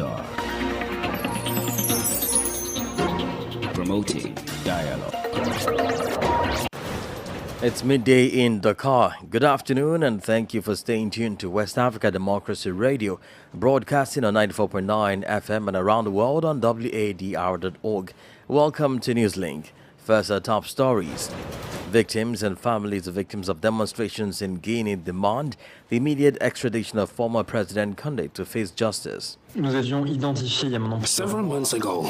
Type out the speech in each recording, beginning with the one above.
WADR. Promoting dialogue. It's midday in Dakar. Good afternoon and thank you for staying tuned to West Africa Democracy Radio, broadcasting on 94.9 FM and around the world on WADR.org. Welcome to Newslink. First, our top stories. Victims and families of victims of demonstrations in Guinea demand the immediate extradition of former President Condé to face justice. Several months ago,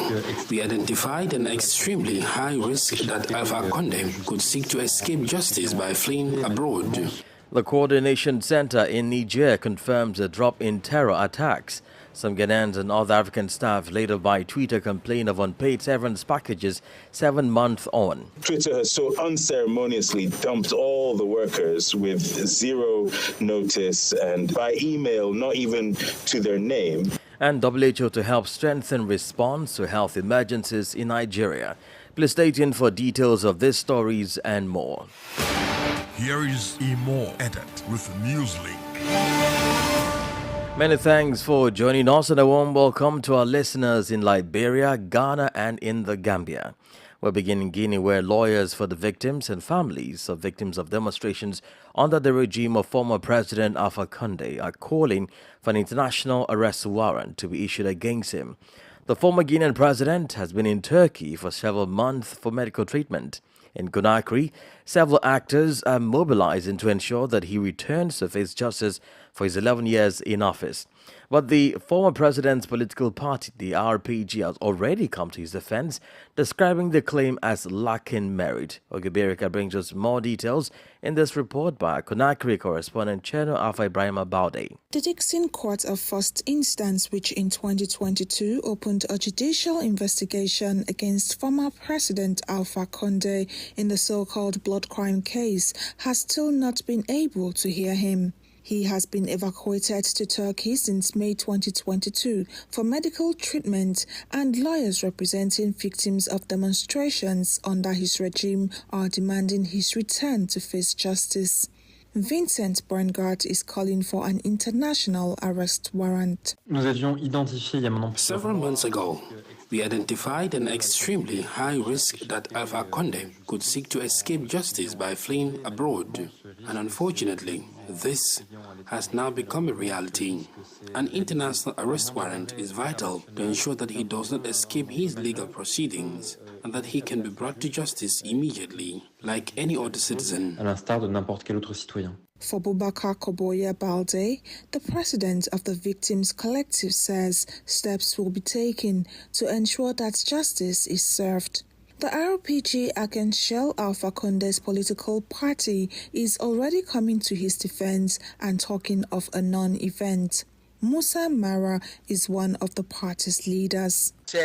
we identified an extremely high risk that Alpha Condé could seek to escape justice by fleeing abroad. The Coordination Center in Niger confirms a drop in terror attacks. Some Ghanaians and other African staff later by Twitter complain of unpaid severance packages 7 months on. Twitter has so unceremoniously dumped all the workers with zero notice and by email, not even to their name. And WHO to help strengthen response to health emergencies in Nigeria. Please stay tuned for details of these stories and more. Here is Imoh Edet with Newslink. Many thanks for joining us and a warm welcome to our listeners in Liberia, Ghana and in the Gambia. We'll begin in Guinea where lawyers for the victims and families of victims of demonstrations under the regime of former President Alpha Condé are calling for an international arrest warrant to be issued against him. The former Guinean president has been in Turkey for several months for medical treatment. In Conakry, several actors are mobilizing to ensure that he returns to face justice for his 11 years in office. But the former president's political party, the RPG, has already come to his defense, describing the claim as lacking merit. Ogeberika brings us more details in this report by our Conakry correspondent Cheno Alpha Ibrahim Balde. The Dixon Court of First Instance, which in 2022 opened a judicial investigation against former President Alpha Condé in the so-called blood crime case, has still not been able to hear him. He has been evacuated to Turkey since May 2022 for medical treatment, and lawyers representing victims of demonstrations under his regime are demanding his return to face justice. Vincent Brengard is calling for an international arrest warrant. Several months ago, we identified an extremely high risk that Alpha Condé could seek to escape justice by fleeing abroad. And unfortunately, this has now become a reality. An international arrest warrant is vital to ensure that he does not escape his legal proceedings and that he can be brought to justice immediately, like any other citizen. For Boubacar Koboye Balde, the president of the Victims Collective says steps will be taken to ensure that justice is served. The RPG against Shell Alpha Condé's political party is already coming to his defense and talking of a non-event. Musa Mara is one of the party's leaders. It's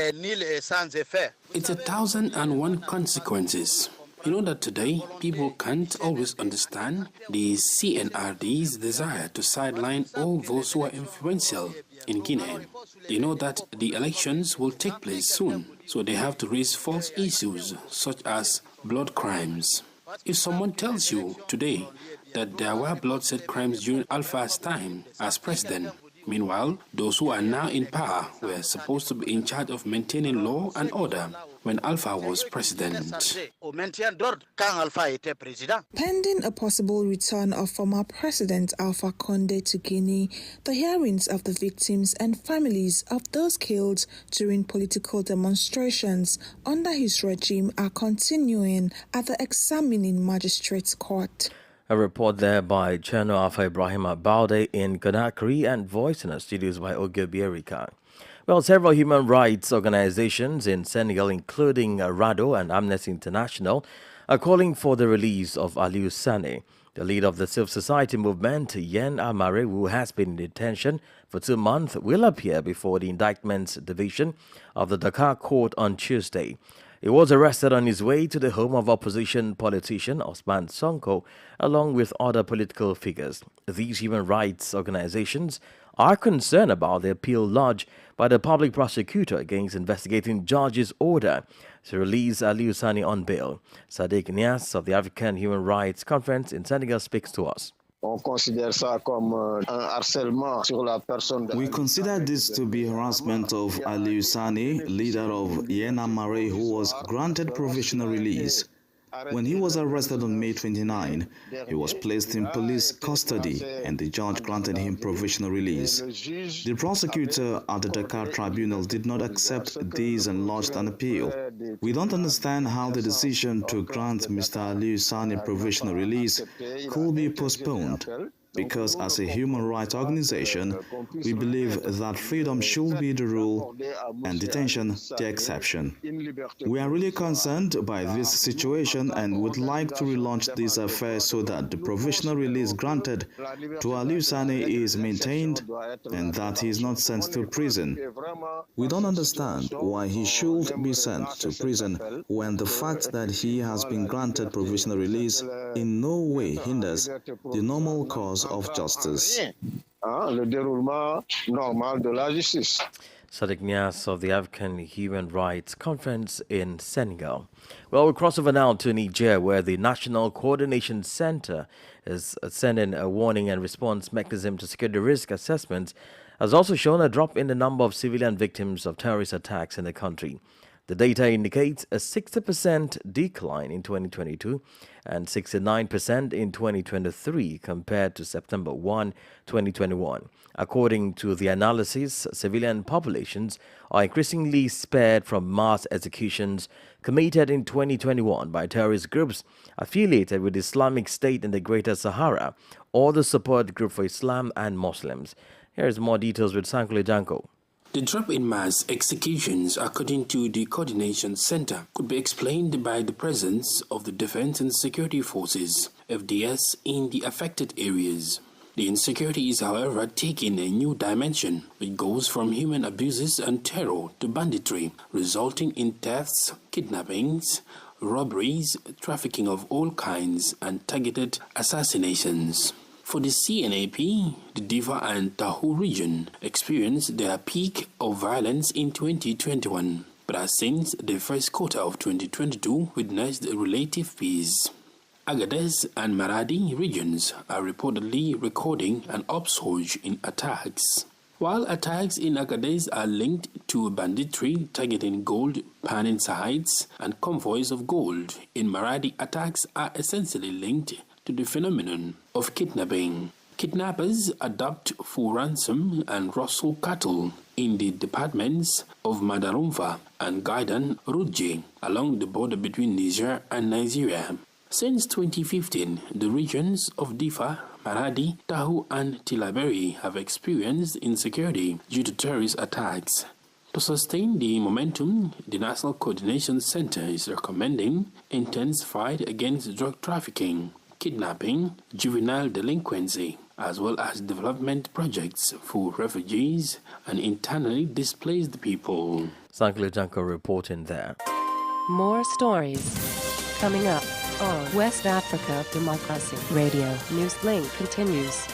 1,001 consequences. You know that today, people can't always understand the CNRD's desire to sideline all those who are influential in Guinea. They know that the elections will take place soon, so they have to raise false issues such as blood crimes. If someone tells you today that there were bloodshed crimes during Alpha's time as president, meanwhile, those who are now in power were supposed to be in charge of maintaining law and order when Alpha was president. Pending a possible return of former President Alpha Condé to Guinea, the hearings of the victims and families of those killed during political demonstrations under his regime are continuing at the examining magistrates' court. A report there by Cheno Alpha Ibrahim Balde in Conakry and voiced in our studios by Ogeberika. Well, several human rights organizations in Senegal, including RADO and Amnesty International, are calling for the release of Aliou Sané. The leader of the civil society movement, Yen Amare, who has been in detention for 2 months, will appear before the Indictments Division of the Dakar court on Tuesday. He was arrested on his way to the home of opposition politician Osman Sonko, along with other political figures. These human rights organizations are concerned about the appeal lodged by the public prosecutor against investigating judge's order to release Aliou Sané on bail. Sadiq Nias of the African Human Rights Conference in Senegal speaks to us. We consider this to be harassment of Aliou Sane, leader of Yena Mare, who was granted provisional release. When he was arrested on May 29, he was placed in police custody and the judge granted him provisional release. The prosecutor at the Dakar tribunal did not accept this and lodged an appeal. We don't understand how the decision to grant Mr. Aliou Sane provisional release could be postponed, because as a human rights organization, we believe that freedom should be the rule and detention the exception. We are really concerned by this situation and would like to relaunch this affair so that the provisional release granted to Aliou Sane is maintained and that he is not sent to prison. We don't understand why he should be sent to prison when the fact that he has been granted provisional release in no way hinders the normal course of justice. Sadiq Nias of the African Human Rights Conference in Senegal. Well, we cross over now to Niger, where the National Coordination Center is sending a warning and response mechanism to security risk assessments, has also shown a drop in the number of civilian victims of terrorist attacks in the country. The data indicates a 60% decline in 2022 and 69% in 2023 compared to September 1, 2021. According to the analysis, civilian populations are increasingly spared from mass executions committed in 2021 by terrorist groups affiliated with Islamic State in the Greater Sahara or the Support Group for Islam and Muslims. Here is more details with Sankule Janko. The drop in mass executions, according to the Coordination Center, could be explained by the presence of the Defense and Security Forces, FDS, in the affected areas. The insecurity is, however, taking a new dimension, which goes from human abuses and terror to banditry, resulting in thefts, kidnappings, robberies, trafficking of all kinds, and targeted assassinations. For the CNAP, the Difa and Tahoe region experienced their peak of violence in 2021, but has since the first quarter of 2022 witnessed a relative peace. Agadez and Maradi regions are reportedly recording an upsurge in attacks. While attacks in Agadez are linked to banditry targeting gold panning sites and convoys of gold, in Maradi attacks are essentially linked to the phenomenon of kidnapping. Kidnappers adopt for ransom and rustle cattle in the departments of Madarumfa and Gaidan Rudje along the border between Niger and Nigeria. Since 2015, the regions of Difa, Maradi, Tahoe and Tilaberi have experienced insecurity due to terrorist attacks. To sustain the momentum, the National Coordination Center is recommending intense fight against drug trafficking, kidnapping, juvenile delinquency, as well as development projects for refugees and internally displaced people. Sankle Janko reporting there. More stories coming up on West Africa Democracy Radio. Newslink continues.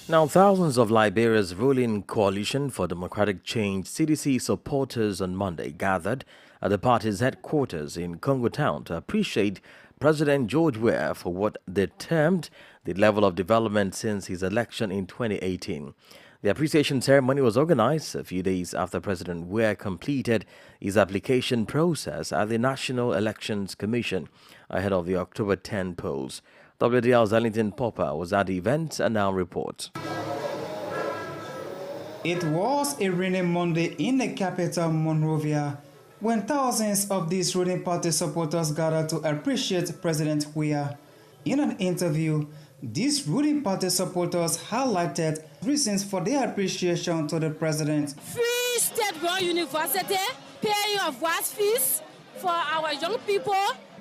Now, thousands of Liberia's ruling Coalition for Democratic Change (CDC) supporters on Monday gathered at the party's headquarters in Congo Town to appreciate President George Weah for what they termed the level of development since his election in 2018. The appreciation ceremony was organized a few days after President Weah completed his application process at the National Elections Commission ahead of the October 10 polls. WDR's Ellington Popper was at the event and now reports. It was a rainy Monday in the capital, Monrovia, when thousands of these ruling party supporters gathered to appreciate President Weah. In an interview, these ruling party supporters highlighted reasons for their appreciation to the president. Free state-run university, paying of vast fees for our young people,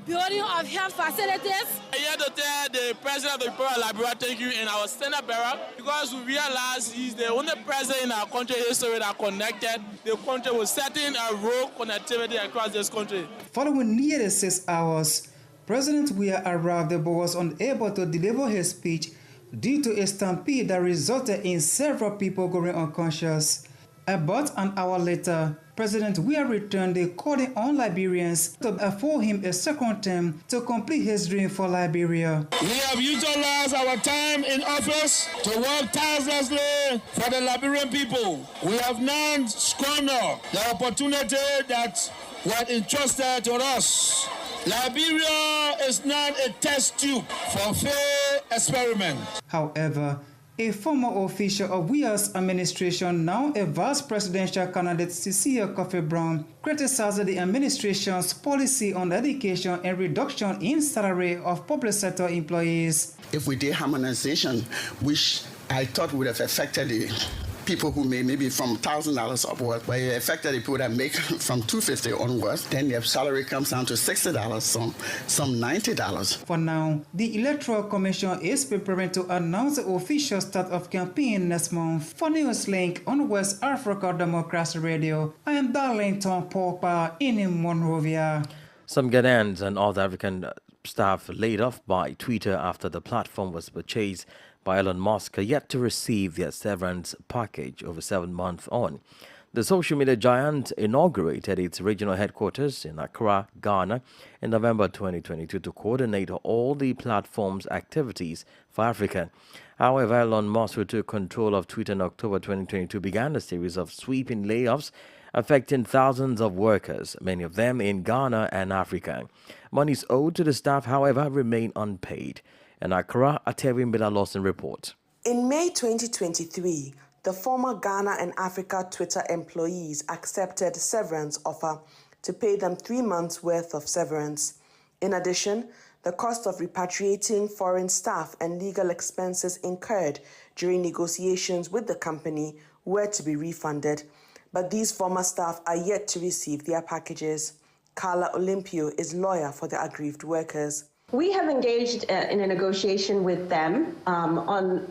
building of health facilities. I'm here to tell the president of the Republic of Liberia thank you and our Senate bearer, because we realize he's the only president in our country history that connected the country with setting a road connectivity across this country. Following nearly 6 hours, President Weah arrived but was unable to deliver his speech due to a stampede that resulted in several people going unconscious. About an hour later, President Weah returned, calling on Liberians to afford him a second term to complete his dream for Liberia. We have utilized our time in office to work tirelessly for the Liberian people. We have now squandered the opportunity that was entrusted to us. Liberia is now a test tube for failed experiment. However, a former official of Weah's administration, now a vice presidential candidate, Cecilia Coffee Brown, criticized the administration's policy on education and reduction in salary of public sector employees. If we did harmonization, which I thought would have affected the people who made maybe from $1,000 upward, but it affected the people that make from $250 onwards, then their salary comes down to $60, some $90. For now, the Electoral Commission is preparing to announce the official start of campaign next month. For Newslink on West Africa Democracy Radio, I am Darlington Popper in Monrovia. Some Ghanaians and other African staff laid off by Twitter after the platform was purchased by Elon Musk are yet to receive their severance package over 7 months on. The social media giant inaugurated its regional headquarters in Accra, Ghana in November 2022 to coordinate all the platform's activities for Africa. However, Elon Musk, who took control of Twitter in October 2022, began a series of sweeping layoffs affecting thousands of workers, many of them in Ghana and Africa. Monies owed to the staff, however, remain unpaid. In Accra, Atevin Bila Lawson reports. In May 2023, the former Ghana and Africa Twitter employees accepted severance offer to pay them 3 months' worth of severance. In addition, the cost of repatriating foreign staff and legal expenses incurred during negotiations with the company were to be refunded. But these former staff are yet to receive their packages. Carla Olympio is lawyer for the aggrieved workers. We have engaged in a negotiation with them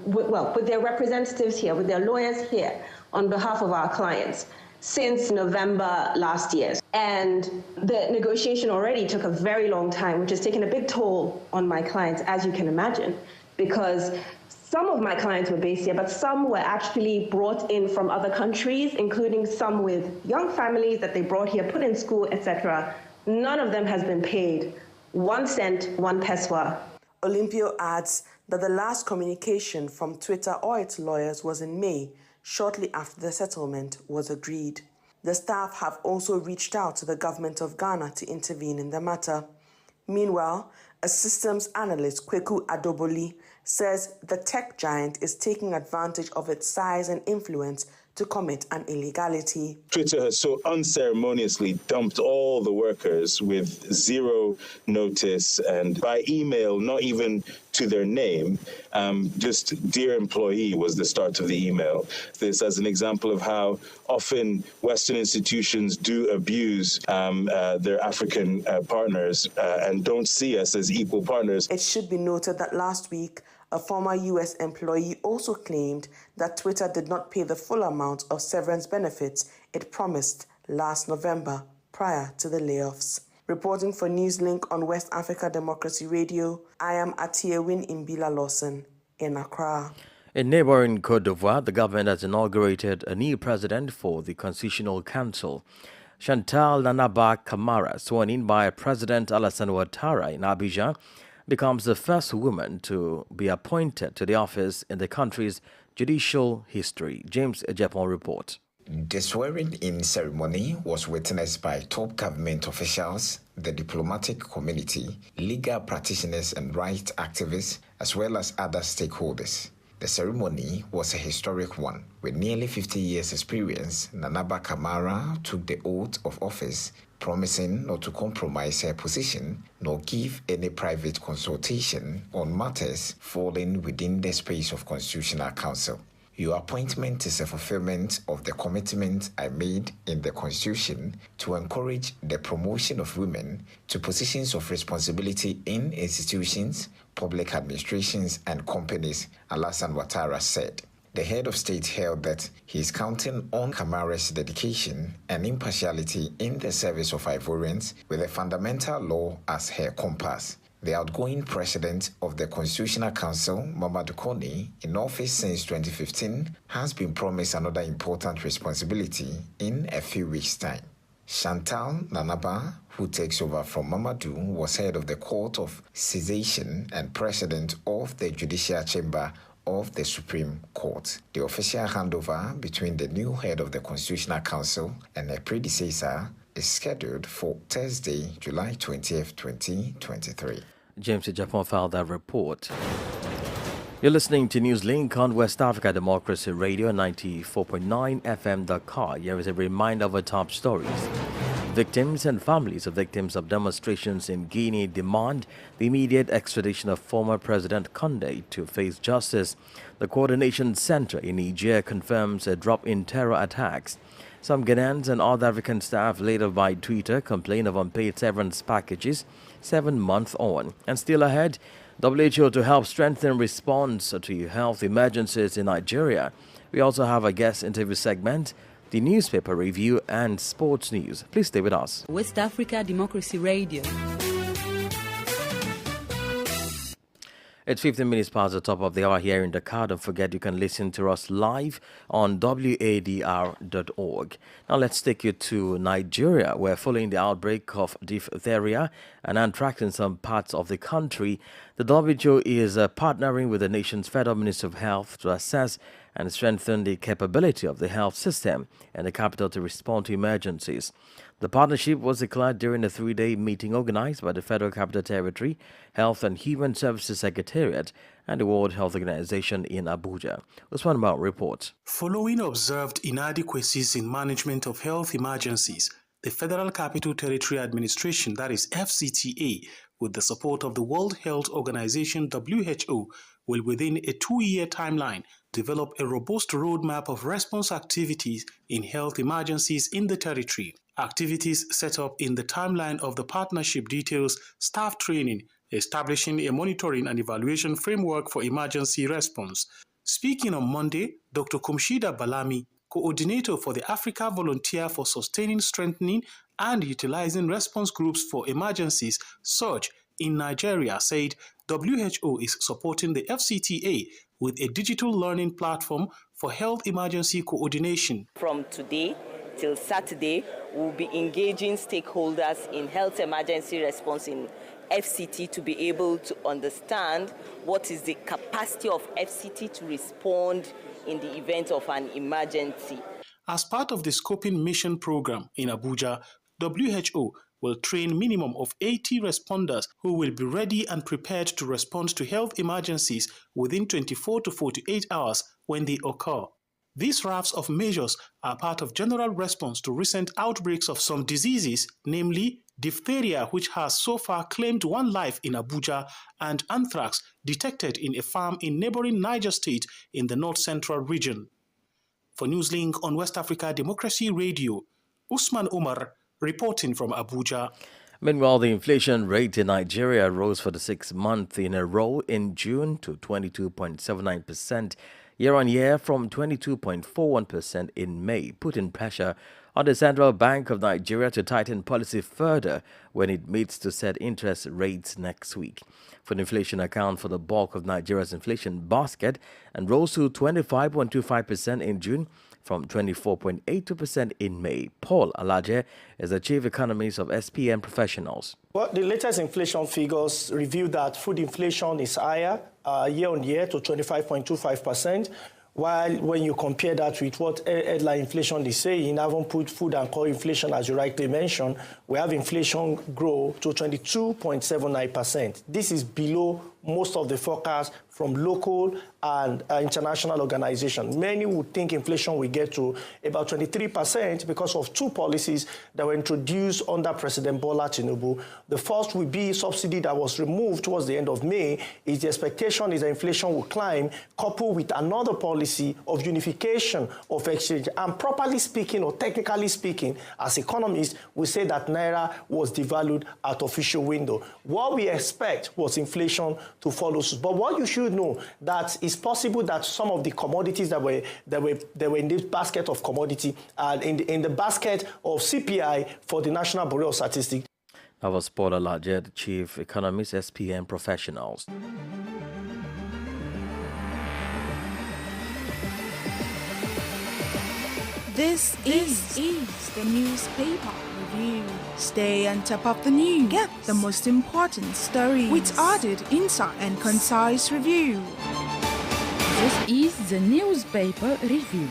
with their representatives here, with their lawyers here, on behalf of our clients since November last year. And the negotiation already took a very long time, which has taken a big toll on my clients, as you can imagine, because some of my clients were based here, but some were actually brought in from other countries, including some with young families that they brought here, put in school, etc. None of them has been paid 1 cent, 1 pesewa. Olympio adds that the last communication from Twitter or its lawyers was in May, shortly after the settlement was agreed. The staff have also reached out to the government of Ghana to intervene in the matter. Meanwhile, a systems analyst, Kweku Adoboli, says the tech giant is taking advantage of its size and influence to commit an illegality. Twitter has so unceremoniously dumped all the workers with zero notice and by email, not even to their name. Just "Dear Employee" was the start of the email. This as an example of how often Western institutions do abuse their African partners and don't see us as equal partners. It should be noted that last week, a former U.S. employee also claimed that Twitter did not pay the full amount of severance benefits it promised last November prior to the layoffs. Reporting for Newslink on West Africa Democracy Radio, I am Atiewin Imbila Lawson in Accra. In neighboring Côte d'Ivoire, the government has inaugurated a new president for the Constitutional Council. Chantal Nanaba Camara, sworn in by President Alassane Ouattara in Abidjan, becomes the first woman to be appointed to the office in the country's judicial history. James Ejepon reports. The swearing-in ceremony was witnessed by top government officials, the diplomatic community, legal practitioners and rights activists, as well as other stakeholders. The ceremony was a historic one. With nearly 50 years' experience, Nanaba Camara took the oath of office, promising not to compromise her position nor give any private consultation on matters falling within the space of Constitutional Council. Your appointment is a fulfillment of the commitment I made in the Constitution to encourage the promotion of women to positions of responsibility in institutions, public administrations, and companies, Alassane Ouattara said. The head of state held that he is counting on Camara's dedication and impartiality in the service of Ivorians with a fundamental law as her compass. The outgoing president of the Constitutional Council, Mamadou Kone, in office since 2015, has been promised another important responsibility in a few weeks' time. Chantal Nanaba, who takes over from Mamadou, was head of the Court of Cassation and president of the Judicial Chamber of the Supreme Court. The official handover between the new head of the Constitutional Council and her predecessor is scheduled for Thursday, July 20th, 2023. James Japan filed that report. You're listening to Newslink on West Africa Democracy Radio 94.9 FM Dakar. Here is a reminder of our top stories. Victims and families of victims of demonstrations in Guinea demand the immediate extradition of former President Condé to face justice. The Coordination Center in Niger confirms a drop in terror attacks. Some Ghanaians and other African staff later by Twitter complain of unpaid severance packages 7 months on. And still ahead, WHO to help strengthen response to health emergencies in Nigeria. We also have a guest interview segment, the newspaper review and sports news. Please stay with us. West Africa Democracy Radio. It's 15 minutes past the top of the hour here in Dakar. Don't forget you can listen to us live on WADR.org. Now let's take you to Nigeria, where following the outbreak of diphtheria and anthrax in some parts of the country, the WHO is partnering with the nation's Federal Ministry of Health to assess and strengthen the capability of the health system and the capital to respond to emergencies. The partnership was declared during a 3-day meeting organized by the Federal Capital Territory, Health and Human Services Secretariat, and the World Health Organization in Abuja. Usman Mao reports. Following observed inadequacies in management of health emergencies, the Federal Capital Territory Administration, that is FCTA, with the support of the World Health Organization WHO, will within a 2-year timeline develop a robust roadmap of response activities in health emergencies in the territory. Activities set up in the timeline of the partnership details staff training, establishing a monitoring and evaluation framework for emergency response. Speaking on Monday, Dr. Kumshida Balami, coordinator for the Africa Volunteer for Sustaining, Strengthening and Utilizing Response Groups for Emergencies, SURGE, in Nigeria, said WHO is supporting the FCTA with a digital learning platform for health emergency coordination. From today till Saturday, we'll be engaging stakeholders in health emergency response in FCT to be able to understand what is the capacity of FCT to respond in the event of an emergency. As part of the scoping mission program in Abuja, WHO will train minimum of 80 responders who will be ready and prepared to respond to health emergencies within 24 to 48 hours when they occur. These rafts of measures are part of general response to recent outbreaks of some diseases, namely diphtheria, which has so far claimed 1 life in Abuja, and anthrax detected in a farm in neighboring Niger State in the north-central region. For Newslink on West Africa Democracy Radio, Usman Umar reporting from Abuja. Meanwhile, the inflation rate in Nigeria rose for the 6th month in a row in June to 22.79% year-on-year from 22.41% in May, putting pressure on the Central Bank of Nigeria to tighten policy further when it meets to set interest rates next week. For inflation account for the bulk of Nigeria's inflation basket and rose to 25.25% in June from 24.82% in May. Paul Alaje is the chief economist of SPM Professionals. Well, the latest inflation figures reveal that food inflation is higher year-on-year to 25.25%, while when you compare that with what headline inflation is saying, haven't put food and core inflation, as you rightly mentioned, we have inflation grow to 22.79%. This is below most of the forecasts from local and international organizations. Many would think inflation will get to about 23% because of 2 policies that were introduced under President Bola Tinubu. The first will be subsidy that was removed towards the end of May. The expectation is that inflation will climb, coupled with another policy of unification of exchange. And properly speaking, or technically speaking, as economists, we say that Naira was devalued at official window. What we expect was inflation to follow suit. But what you should know, that it's possible that some of the commodities that were in this basket of commodity and in the basket of CPI for the National Bureau of Statistics. Our sport alert, chief economists, SPM professionals. This is the newspaper review. Stay on top of the news. Get the most important stories with added insight and concise review. This is the newspaper review.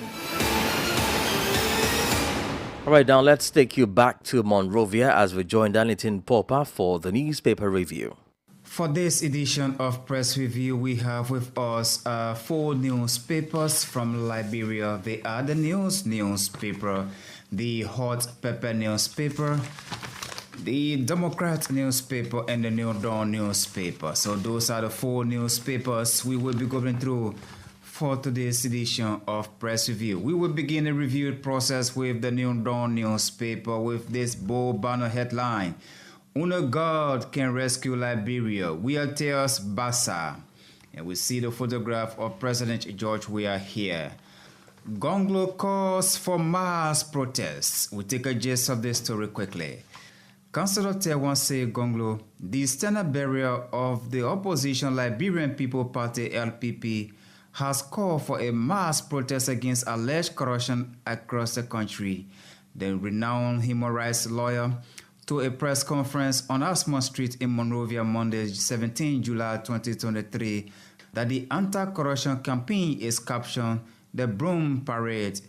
All right, now let's take you back to Monrovia as we join Darlington Popper for the newspaper review. For this edition of Press Review, we have with us 4 newspapers from Liberia. They are the News newspaper, the Hot Pepper newspaper, the Democrat newspaper, and the New Dawn newspaper. So those are the 4 newspapers we will be going through for today's edition of Press Review. We will begin the review process with the New Dawn newspaper with this bold banner headline: Only God can rescue Liberia. We'll tell us Bassa. And we see the photograph of President George Weah here. Gonglo calls for mass protests. We take a gist of this story quickly. Councillor Tewanse Gonglo, the standard bearer of the opposition Liberian People Party LPP, has called for a mass protest against alleged corruption across the country. The renowned human rights lawyer to a press conference on Asmont Street in Monrovia Monday, 17 July 2023, that the anti-corruption campaign is captioned the Broom Parade.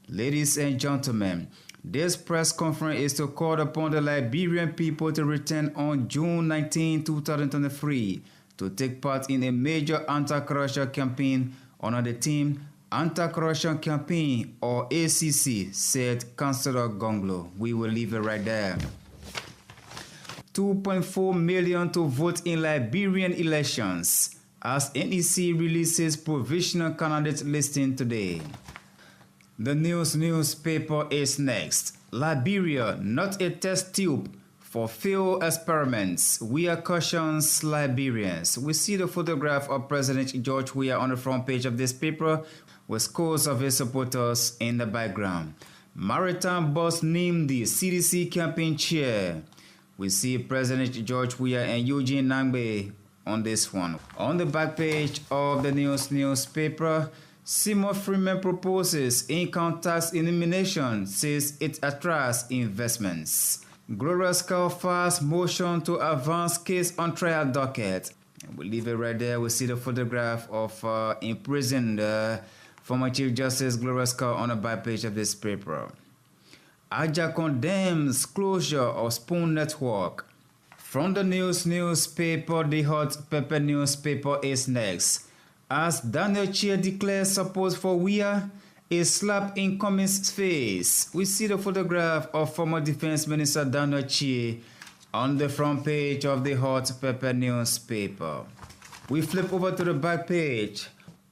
Ladies and gentlemen, this press conference is to call upon the Liberian people to return on June 19, 2023 to take part in a major anti-corruption campaign under the theme Anti-Corruption Campaign, or ACC, said Councillor Gonglo. We will leave it right there. 2.4 million to vote in Liberian elections as NEC releases provisional candidate listing today. The News newspaper is next. Liberia, not a test tube for failed experiments. Weah cautions Liberians. We see the photograph of President George Weah on the front page of this paper with scores of his supporters in the background. Maritime boss named the CDC campaign chair. We see President George Weah and Eugene Nangbe on this one. On the back page of the News newspaper, Seymour Freeman proposes income tax elimination, says it attracts investments. Gloria Scarfa's motion to advance case on trial docket. We'll leave it right there. We see the photograph of imprisoned former Chief Justice Gloria Scar on the back page of this paper. Aja condemns closure of Spoon Network. From the News newspaper, the Hot Pepper newspaper is next. As Daniel Chia declares support for Weah, a slap in Cummings' face. We see the photograph of former Defense Minister Daniel Chia on the front page of the Hot Pepper newspaper. We flip over to the back page.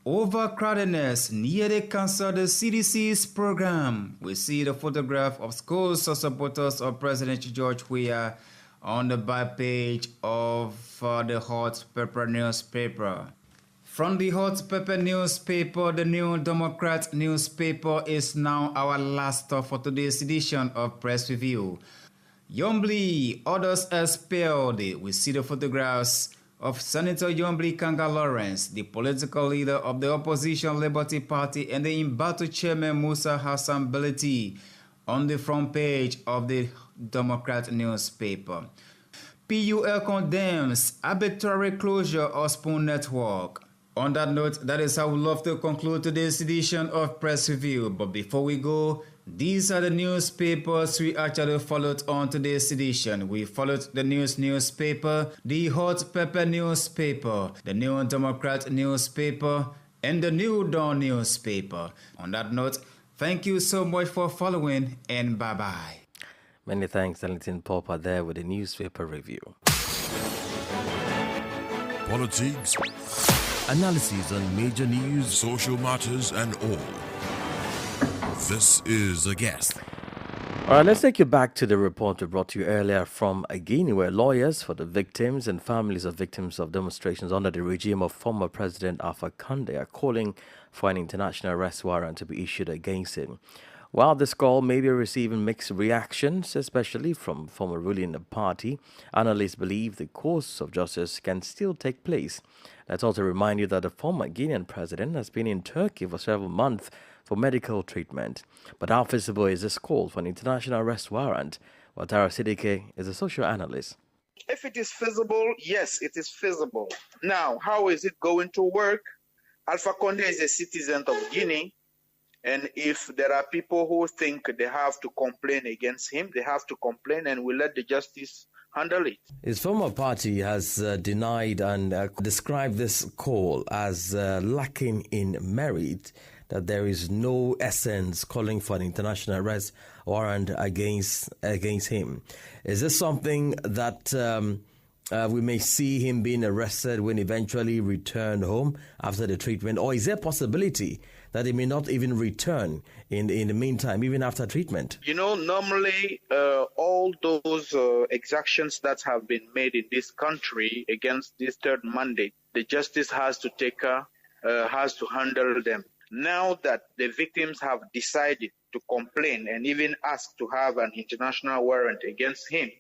Overcrowdedness nearly canceled the CDC's program. We see the photograph of scores of supporters of President George Weah on the back page of the Hot Pepper newspaper. From the Hot Pepper newspaper, the New Democrat newspaper is now our last stop for today's edition of Press Review. Yombli, others expelled. We see the photographs of Senator Yombli Kanga Lawrence, the political leader of the opposition Liberty Party, and the embattled chairman Musa Hassan Beliti on the front page of the Democrat newspaper. PUL condemns arbitrary closure of Spoon Network. On that note, that is how we love to conclude today's edition of Press Review. But before we go, these are the newspapers we actually followed on today's edition. We followed the News newspaper, the Hot Pepper newspaper, the New Democrat newspaper, and the New Dawn newspaper. On that note, thank you so much for following, and bye-bye. Many thanks, Darlington Popper, there with the newspaper review. Politics, analyses on major news, social matters, and all. This is A Guest. All right, let's take you back to the report we brought to you earlier from Guinea, where lawyers for the victims and families of victims of demonstrations under the regime of former President Alpha Conde are calling for an international arrest warrant to be issued against him. While this call may be receiving mixed reactions, especially from former ruling party, analysts believe the course of justice can still take place. Let's also remind you that the former Guinean president has been in Turkey for several months for medical treatment. But how feasible is this call for an international arrest warrant? Watara Sidike is a social analyst. If it is feasible, yes, it is feasible. Now, how is it going to work? Alpha Conde is a citizen of Guinea. And if there are people who think they have to complain against him, they have to complain, and we'll let the justice handle it. His former party has denied and described this call as lacking in merit, that there is no essence calling for an international arrest warrant against him. Is this something that we may see him being arrested when eventually returned home after the treatment? Or is there a possibility that he may not even return in the meantime, even after treatment? You know, normally all those exactions that have been made in this country against this third mandate, the justice has to has to handle them. Now that the victims have decided to complain and even ask to have an international warrant against him,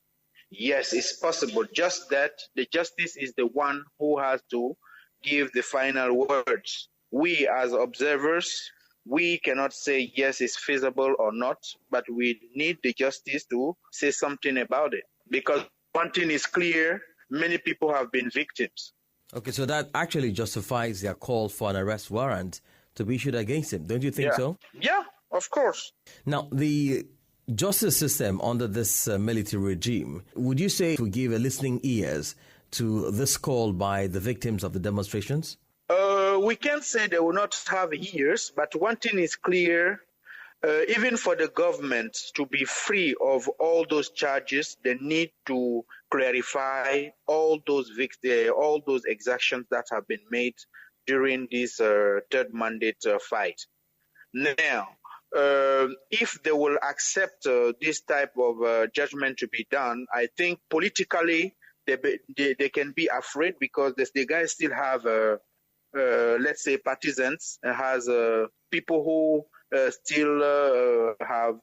yes, it's possible. Just that the justice is the one who has to give the final words. We as observers, we cannot say yes, it's feasible or not, but we need the justice to say something about it. Because one thing is clear, many people have been victims. Okay, so that actually justifies their call for an arrest warrant to be issued against him. Don't you think so? Yeah, of course. Now, the justice system under this military regime, would you say to give a listening ears to this call by the victims of the demonstrations? We can't say they will not have ears, but one thing is clear, even for the government to be free of all those charges, they need to clarify all those exactions that have been made during this third mandate fight. Now, if they will accept this type of judgment to be done, I think politically they can be afraid because the guys still have, let's say, partisans, has people who still have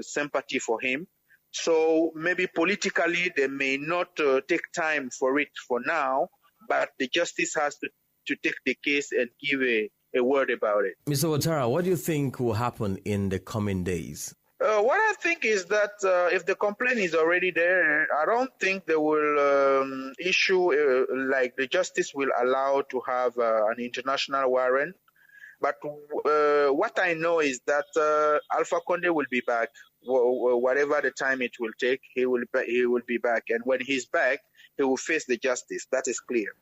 sympathy for him. So maybe politically they may not take time for it for now, but the justice has to take the case and give a word about it. Mr. Watara, what do you think will happen in the coming days? What I think is that if the complaint is already there, I don't think they will issue, like the justice will allow to have an international warrant. But what I know is that Alpha Conde will be back, whatever the time it will take, he will be back. And when he's back, he will face the justice. That is clear.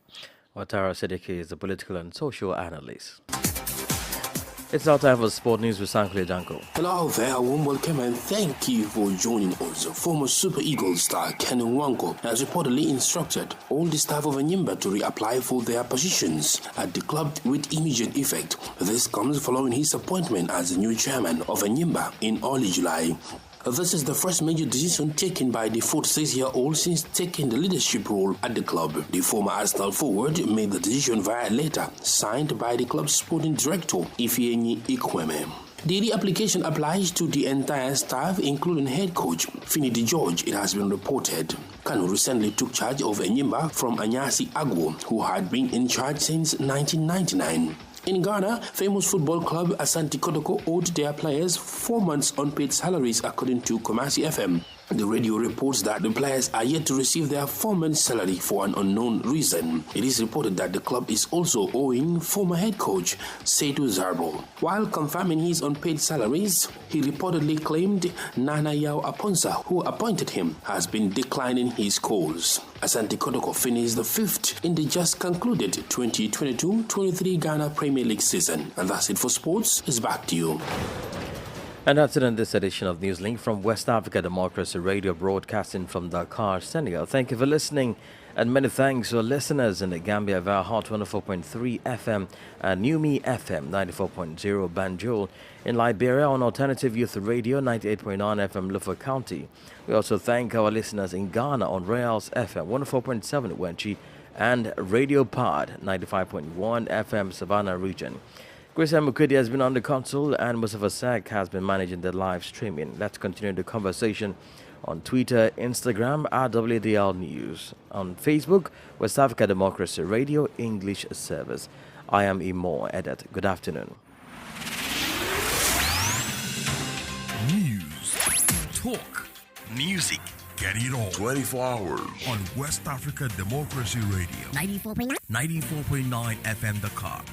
Watara Siddiqui is a political and social analyst. It's now time for Sport News with Sankle Janko. Hello there, a warm welcome and thank you for joining us. Former Super Eagles star Ken Nwanko has reportedly instructed all the staff of Enyimba to reapply for their positions at the club with immediate effect. This comes following his appointment as the new chairman of Enyimba in early July. This is the first major decision taken by the 46-year-old since taking the leadership role at the club. The former Arsenal forward made the decision via a letter signed by the club's sporting director, Ifeanyi Ikweme. The reapplication applies to the entire staff, including head coach Finidi George, it has been reported. Kanu recently took charge of Enyimba from Anyasi Agwo, who had been in charge since 1999. In Ghana, famous football club Asante Kotoko owed their players 4 months unpaid salaries according to Kumasi FM. The radio reports that the players are yet to receive their 4 months' salary for an unknown reason. It is reported that the club is also owing former head coach Seydou Zarbo. While confirming his unpaid salaries, he reportedly claimed Nana Yao Aponsa, who appointed him, has been declining his calls. Asante Kotoko finished the 5th in the just concluded 2022-23 Ghana Premier League season. And that's it for sports. It's back to you. And that's it in this edition of Newslink from West Africa Democracy Radio, broadcasting from Dakar, Senegal. Thank you for listening, and many thanks to our listeners in the Gambia via Hot 104.3 FM and Numi FM 94.0 Banjul, in Liberia on Alternative Youth Radio 98.9 FM Lufa County. We also thank our listeners in Ghana on Royals FM 104.7 Wenchi and Radio Pod 95.1 FM Savannah region. Chris Mukudi has been on the console and Mustafa Sak has been managing the live streaming. Let's continue the conversation on Twitter, Instagram at WADR News. On Facebook, West Africa Democracy Radio English Service. I am Imoh Edet. Good afternoon. News, talk, music. Get it all 24 hours on West Africa Democracy Radio 94.9 FM Dakar.